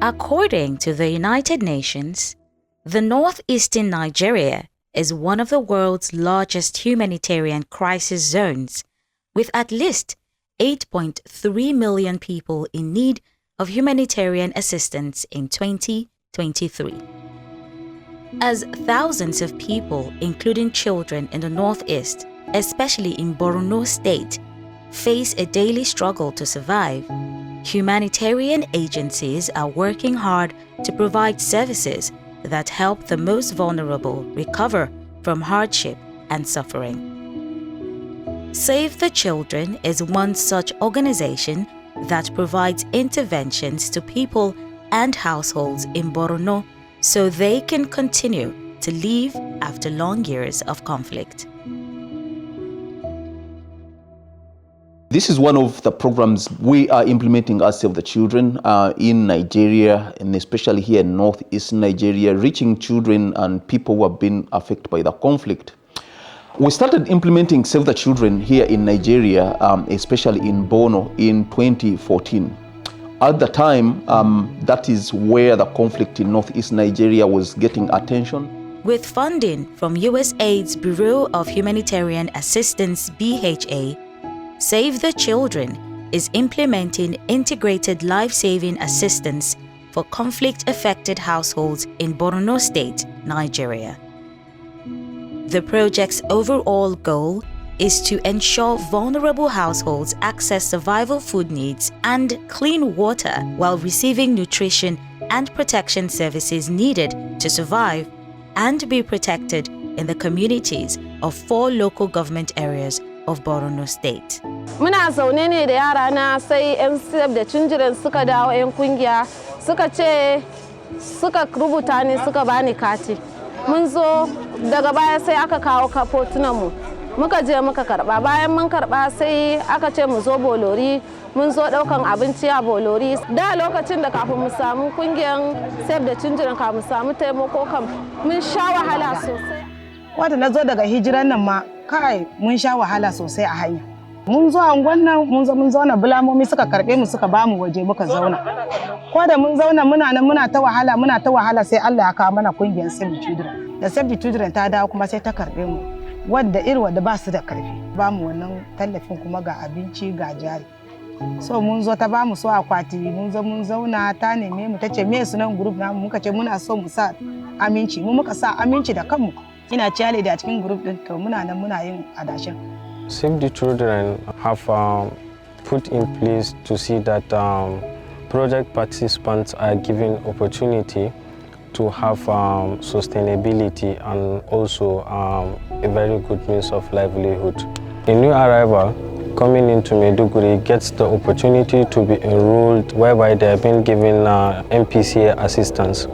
According to the United Nations, the northeastern Nigeria is one of the world's largest humanitarian crisis zones, with at least 8.3 million people in need of humanitarian assistance in 2023. As thousands of people, including children in the northeast, especially in Borno State, face a daily struggle to survive, humanitarian agencies are working hard to provide services that help the most vulnerable recover from hardship and suffering. Save the Children is one such organization that provides interventions to people and households in Borno so they can continue to live after long years of conflict. This is one of the programs we are implementing as Save the Children in Nigeria, and especially here in northeast Nigeria, reaching children and people who have been affected by the conflict. We started implementing Save the Children here in Nigeria, especially in Borno, in 2014. At the time, that is where the conflict in northeast Nigeria was getting attention. With funding from USAID's Bureau of Humanitarian Assistance, BHA, Save the Children is implementing integrated life-saving assistance for conflict-affected households in Borno State, Nigeria. The project's overall goal is to ensure vulnerable households access survival food needs and clean water while receiving nutrition and protection services needed to survive and be protected in the communities of 4 local government areas of Borno State. Muna zaune ne da yara na sai 'yan Save the Children suka dawo 'yan kungiya suka rubuta ne suka bani kati. Mun zo daga baya sai aka kawo kafotunan mu. Muka je muka karba, bayan mun karba sai aka ce mu zo Bolori, mun zo daukan abinci a Bolori. Da lokacin da kafin mu samu kungiyar Save the Children kafin mu samu taimako kam mun sha wahala sosai. Wanda na zo daga hijiran nan ma kai mun sha wahala sosai a hanya. Mun zo angon nan mun zauna bulamomi suka karbe mu suka ba mu waje muka zauna. Ko da mun zauna muna ta wahala sai Allah ya kawo mana kungiyar Save the Children. Da Save the Children ta dawo kuma sai ta karbe mu. Wanda ba su da karfi. Ba mu wannan tallafin kuma ga abinci ga jari. So mun zo ta ba mu so akwati mun zauna ta neme mu tace me sunan group namu muka ce muna so mu sa aminci mu muka sa aminci da kanmu. Ina ciyale da cikin group din to muna yin adashin. Save the Children have put in place to see that project participants are given opportunity to have sustainability and also a very good means of livelihood. A new arrival coming into Maiduguri gets the opportunity to be enrolled whereby they have been given MPCA assistance.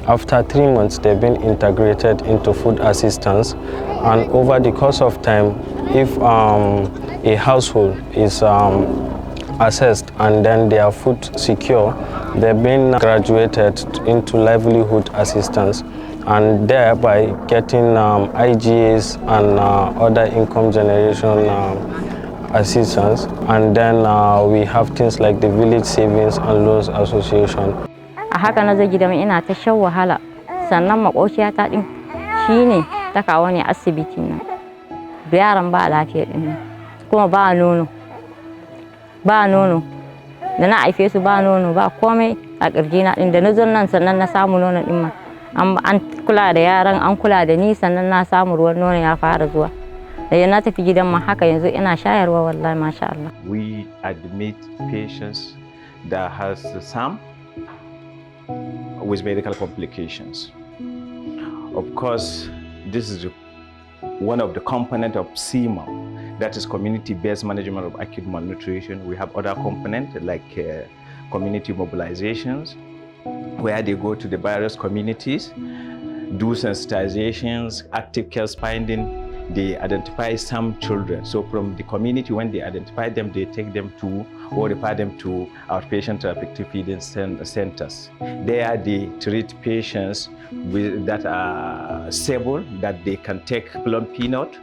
After 3 months, they've been integrated into food assistance, and over the course of time, if a household is assessed and then they are food secure, they've been graduated into livelihood assistance and thereby getting IGAs and other income generation assistance. And then we have things like the Village Savings and Loans Association. A haka na zo gidan ina ta shan wahala, sannan makociyata din shine ta kawo ni asibitin nan. Yaron ba lafiya din kuma ba nono da na haife su ba nono ba komai a kirjina din da na zo nan sannan na samu nono din ma an kula da yaran an kula da ni sannan na samu ruwan nono ya fara zuwa da yana tafi gidan ma haka yanzu ina shayarwa wallahi masha Allah. We admit patients that has some with medical complications. Of course, this is one of the components of CMO, that is community-based management of acute malnutrition. We have other components like community mobilizations, where they go to the various communities, do sensitizations, active care finding. They identify some children. So from the community, when they identify them, they take them to or refer them to outpatient therapeutic feeding centers. There they treat patients that are stable, that they can take plum peanut,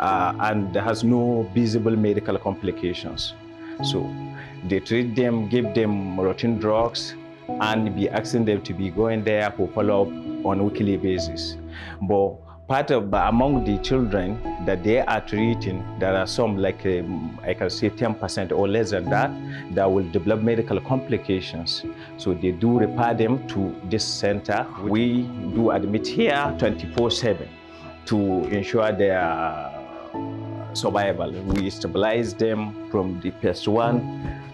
and has no visible medical complications. So they treat them, give them routine drugs, and be asking them to be going there for follow-up on a weekly basis. But among the children that they are treating, there are some like I can say 10% or less than that will develop medical complications. So they do refer them to this center. We do admit here 24/7 to ensure their survival. We stabilize them from the phase 1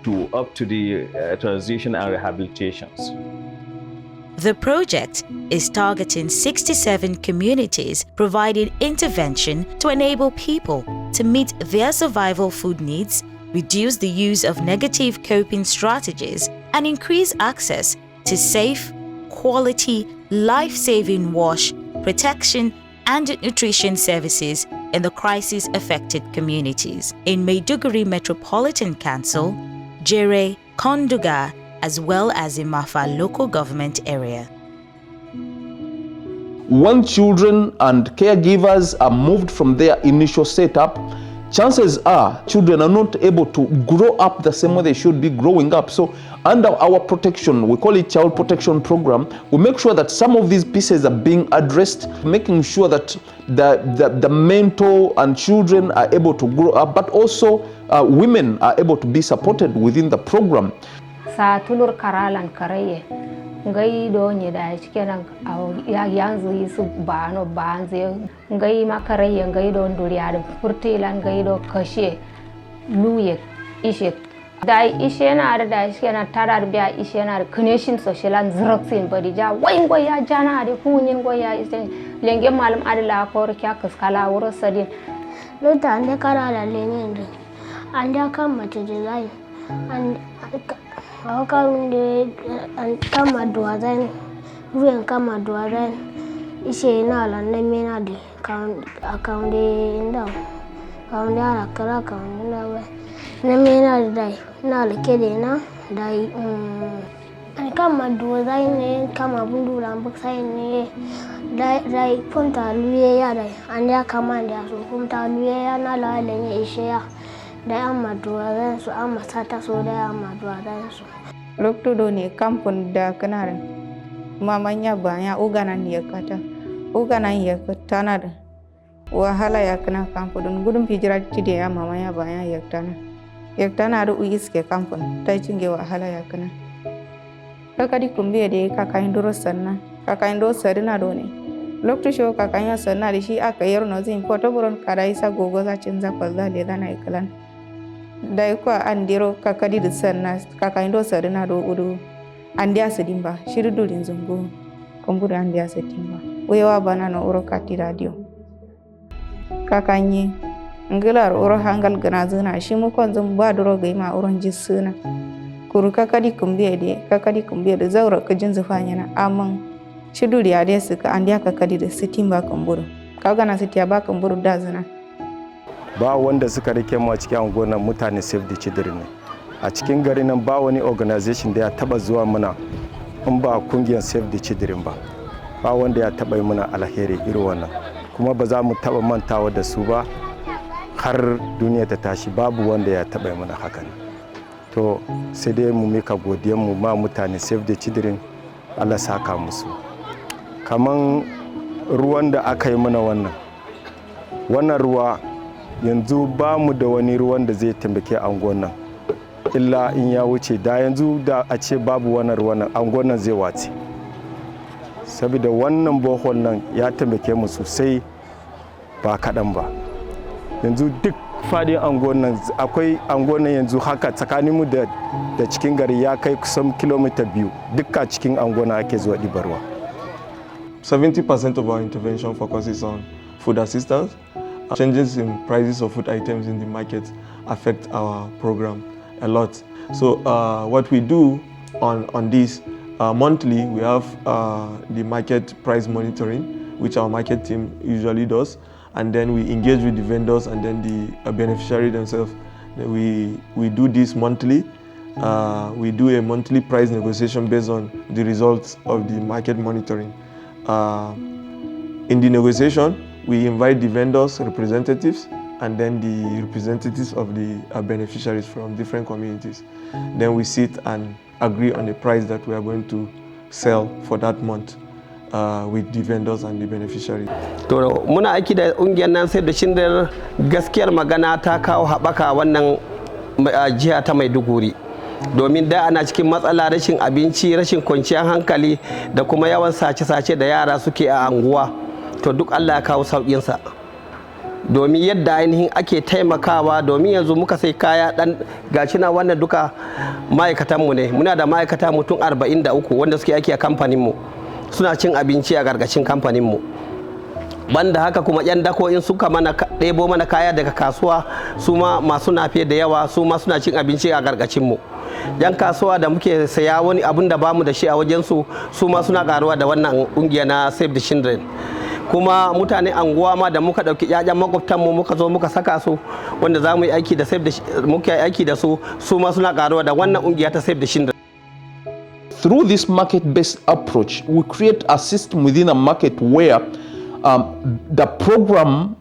to up to the transition and rehabilitations. The project is targeting 67 communities, providing intervention to enable people to meet their survival food needs, reduce the use of negative coping strategies, and increase access to safe, quality, life-saving wash, protection, and nutrition services in the crisis-affected communities. In Maiduguri Metropolitan Council, Jere, Konduga, as well as in Mafa local government area. When children and caregivers are moved from their initial setup, chances are children are not able to grow up the same way they should be growing up. So under our protection, we call it child protection program, we make sure that some of these pieces are being addressed, making sure that the mentor and children are able to grow up, but also women are able to be supported within the program. Sa tulur karalan karaye ngai do ni da shikenan ya yanzu yisu bano banze ngai makaraye ngai do nduriya da furtilan ngai do kashe luye ishe dai ishe na da shikenan tarar biya ishe na connection socialan zroxin bari ja wai ngoi ya jana da kunyin ngoi ya isen lenge malam adala ko kya kaskala wuro sadin lota ande karala lenin ande kan mata design and kama duwazan ruwan kama duwazan ishe na lannan mena da akawunde inda akawunde ala kara akawunde na wai na mena da dai na lake da na dai kama duwazan ne kama bundu lambuk sai ne dai punta luye ya dai an ya kama da su punta luye ya na lalanya ishe ya dai amma duwazan su amma sata so dai amma duwazan su lokto do ne kampun da kanara mamanya banya uganan yakata uganan yakatana da wahala yakana kampun gudun hijira cide ya mamanya banya yaktana da uiske kampun tai cinge wahala yakana kakadi kumbiye de kakain duro sanna kakain do sarina do ne lokto sho kakain sanna da shi aka yarno zin foto buron kada isa gogo za cinza kwalza le dana ikalan dai kwa andiro kakadi da sanna kakaindo sarina do udu andia sedimba shiridulin zungu kombudu andia sedimba wewa bana no uro kati radio kakanyi ngilar uro hangal gana zuna shi mu kon zun ba duro gaima uron jissuna kuru kakadi kumbiye da zaura kajin zufanya na amman shiduri ade suka andia kakadi da sitimba kombudu kagana sitiya ba kombudu da zuna ba wanda suka rike mu a cikin angonan mutane Save the Children. A cikin gari nan ba wani organization da ya taba zuwa muna in ba kungiyar Save the Children ba wanda ya taba yi muna alheri irin wannan, kuma ba za mu taba mantawa da su ba har duniya ta tashi, babu wanda ya taba yi muna hakan. To sai dai mu mika godiyar mu ma mutane Save the Children, Allah saka musu. Kaman ruwan da aka yi mana wannan ruwa yanzu ba mu da wani ruwan da zai taimake angon nan illa in ya wuce, da yanzu da a ce babu wannan ruwan angon nan zai wace, saboda wannan bohol nan ya taimake mu sosai ba kaɗan ba. Yanzu duk fadin angon nan akwai angon nan yanzu haka tsakanin mu da cikin gari ya kai kusan kilomita 2 dukka cikin angon ake zuwa ɗibarwa. 70% of our intervention focuses on food assistance. Changes in prices of food items in the market affect our program a lot. So what we do on this monthly, we have the market price monitoring, which our market team usually does, and then we engage with the vendors and then the beneficiary themselves. We do this monthly. We do a monthly price negotiation based on the results of the market monitoring. In the negotiation, we invite the vendors' representatives and then the representatives of the beneficiaries from different communities. Then we sit and agree on the price that we are going to sell for that month with the vendors and the beneficiaries. To muna aiki da ƙungiyar nan Save the Children, gaskiyar magana ta kawo haɓaka wannan jiha ta Maiduguri. Domin da ana cikin matsala rashin abinci, rashin kwanciyar hankali da kuma yawan sace-sace da yara suke a anguwa. To duk Allah ya kawo sauƙinsa. Domin yadda ainihin ake taimakawa, domin yanzu muka sai kaya dan gashi na wannan duka ma'aikatanmu ne. Muna da ma'aikata mutum 43 wanda suke aiki a kamfaninmu. Suna cin abinci a gargashin kamfaninmu. Banda haka kuma yan dako in suka mana ɗebo mana kaya daga kasuwa, su ma masu nafe da yawa, su ma suna cin abinci a gargashinmu. Yan kasuwa da muke saya wani abun da bamu da shi a wajensu, su ma suna karuwa da wannan ƙungiya na Save the Children. Kuma mutane anguwa ma da muka ɗauki ƴaƴan makwabtanmu muka zo muka saka su wanda za mu yi aiki da muke aiki da su, su ma suna karuwa da wannan ƙungiya ta Save the Children. Through this market-based approach, we create a system within a market where the program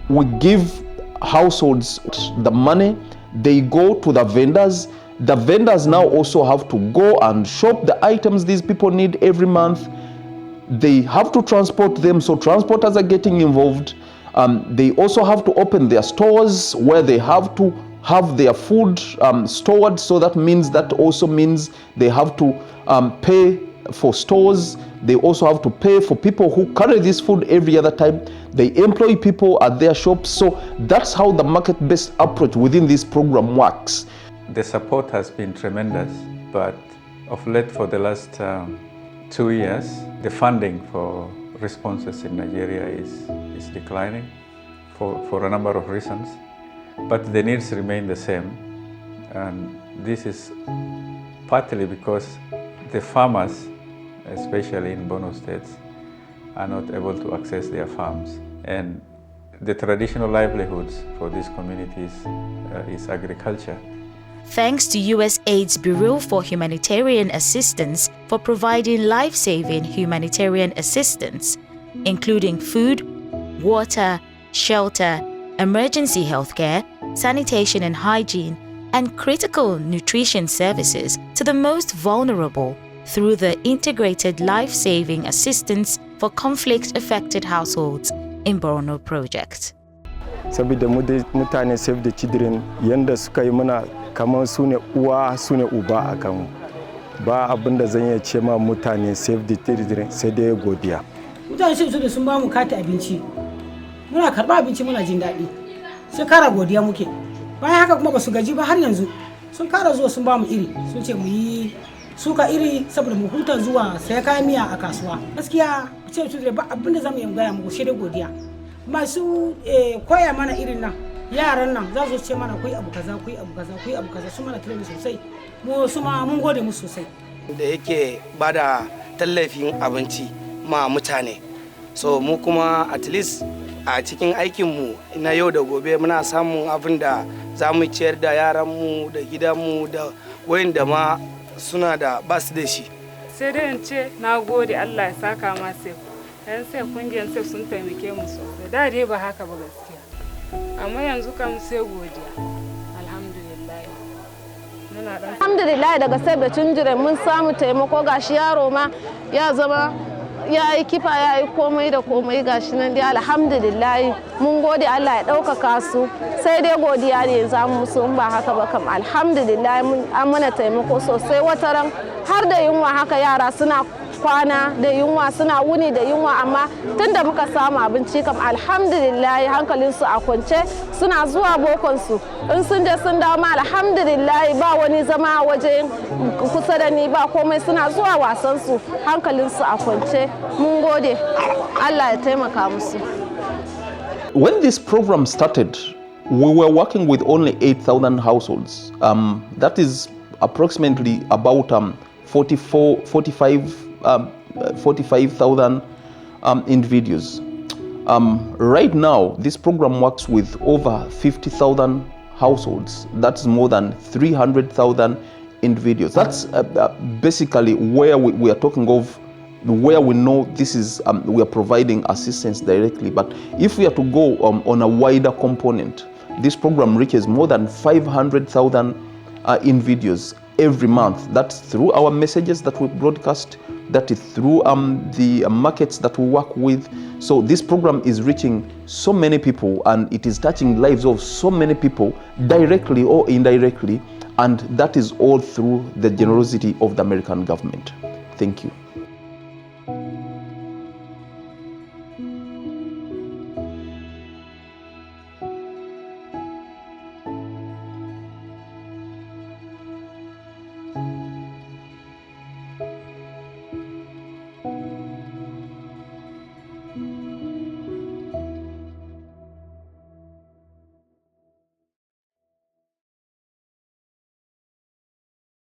will give households the money, they go to the vendors. The vendors now also have to go and shop the items these people need every month. They have to transport them, so transporters are getting involved. They also have to open their stores where they have to have their food stored, so that also means they have to pay for stores. They also have to pay for people who carry this food every other time. They employ people at their shops. So that's how the market-based approach within this program works. The support has been tremendous, but of late for the last 2 years, the funding for responses in Nigeria is declining for a number of reasons, but the needs remain the same. And this is partly because the farmers, especially in Borno states, are not able to access their farms. And the traditional livelihoods for these communities is agriculture. Thanks to USAID's Bureau for Humanitarian Assistance for providing life-saving humanitarian assistance, including food, water, shelter, emergency healthcare, sanitation and hygiene, and critical nutrition services to the most vulnerable through the Integrated Life-Saving Assistance for Conflict-Affected Households in Borno project. Saboda mutane Save the Children yanda suka yi muna kamar su ne uwa su ne uba a kanmu. Ba abin da zan iya ce ma mutane Save the Children sai dai godiya. Mutane sai sun ba mu kati abinci. Muna karɓa abinci muna jin daɗi. Sai kara godiya muke. Bayan haka kuma ba su gaji ba har yanzu. Sun kara zuwa sun ba mu iri. Sun ce mu yi suka iri saboda mu huta zuwa sai kayan miya a kasuwa. Gaskiya Save the Children ba abin da zamu yi gaya muku sai dai godiya. Masu koya mana irin nan yaran nan za su ce mana kuyi abu kaza kuyi abu kaza kuyi abu kaza su mana training sosai mu su ma mun gode musu sosai da yake bada tallafin abinci ma mutane so mu kuma at least a cikin aikin mu na yau da gobe muna samun abin da za mu ciyar da yaran mu da gidan mu da wayanda ma suna da basu da shi sai dai in ce na gode Allah ya saka ma sai yan sai kungiyar sai sun taimake mu sosai da dai ba haka ba gaskiya amma yanzu kam sai godiya alhamdulillah daga Save the Children mun samu taimako gashi yaro ma ya zama ya yi kifa ya yi komai da komai gashi nan dai alhamdulillah mun gode Allah ya ɗaukaka su sai dai godiya ne za mu musu in ba haka ba kam alhamdulillah an mana taimako sosai wataran har da yunwa haka yara suna kwana da yunwa suna wuni da yunwa amma tunda muka samu abinci kam alhamdulillah hankalinsu a kwance suna zuwa bokonsu in sun je sun dawo ma alhamdulillah ba wani zama waje kusa da ni ba komai suna zuwa wasansu hankalinsu a kwance mun gode Allah ya taimaka musu. When this program started, we were working with only 8,000 households. That is approximately about 45,000 individuals. Right now, this program works with over 50,000 households. That's more than 300,000 individuals. That's basically where we are talking of where we know this is we are providing assistance directly. But if we are to go on a wider component, this program reaches more than 500,000 in videos every month. That's through our messages that we broadcast, that is through the markets that we work with. So this program is reaching so many people, and it is touching lives of so many people directly or indirectly, and that is all through the generosity of the American government. Thank you.